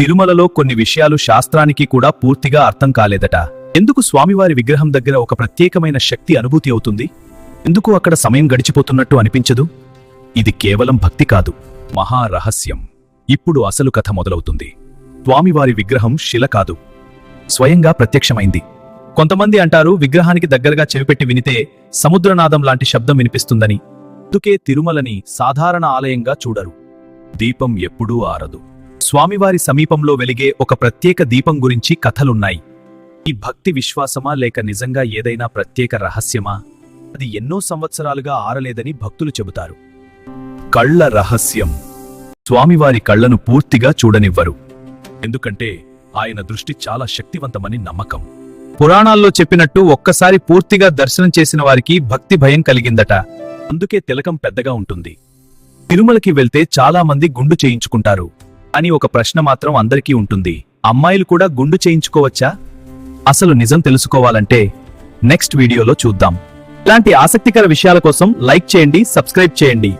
తిరుమలలో కొన్ని విషయాలు శాస్త్రానికి కూడా పూర్తిగా అర్థం కాలేదట. ఎందుకు స్వామివారి విగ్రహం దగ్గర ఒక ప్రత్యేకమైన శక్తి అనుభూతి అవుతుంది? ఎందుకు అక్కడ సమయం గడిచిపోతున్నట్టు అనిపించదు? ఇది కేవలం భక్తి కాదు, మహారహస్యం. ఇప్పుడు అసలు కథ మొదలవుతుంది. స్వామివారి విగ్రహం శిల కాదు, స్వయంగా ప్రత్యక్షమైంది. కొంతమంది అంటారు విగ్రహానికి దగ్గరగా చెవిపెట్టి వినితే సముద్రనాదం లాంటి శబ్దం వినిపిస్తుందని. అందుకే తిరుమలని సాధారణ ఆలయంగా చూడరు. దీపం ఎప్పుడూ ఆరదు. స్వామివారి సమీపంలో వెలిగే ఒక ప్రత్యేక దీపం గురించి కథలున్నాయి. ఈ భక్తి విశ్వాసమా లేక నిజంగా ఏదైనా ప్రత్యేక రహస్యమా? అది ఎన్నో సంవత్సరాలుగా ఆరలేదని భక్తులు చెబుతారు. కళ్ళ రహస్యం. స్వామివారి కళ్లను పూర్తిగా చూడనివ్వరు. ఎందుకంటే ఆయన దృష్టి చాలా శక్తివంతమని నమ్మకం. పురాణాల్లో చెప్పినట్టు ఒక్కసారి పూర్తిగా దర్శనం చేసిన వారికి భక్తి భయం కలిగిందట. అందుకే తిలకం పెద్దగా ఉంటుంది. తిరుమలకి వెళ్తే చాలా మంది గుండు చేయించుకుంటారు. అని ఒక ప్రశ్న మాత్రం అందరికీ ఉంటుంది. అమ్మాయిలు కూడా గుండు చేయించుకోవచ్చా? అసలు నిజం తెలుసుకోవాలంటే నెక్స్ట్ వీడియోలో చూద్దాం. ఇలాంటి ఆసక్తికర విషయాల కోసం లైక్ చేయండి, సబ్స్క్రైబ్ చేయండి.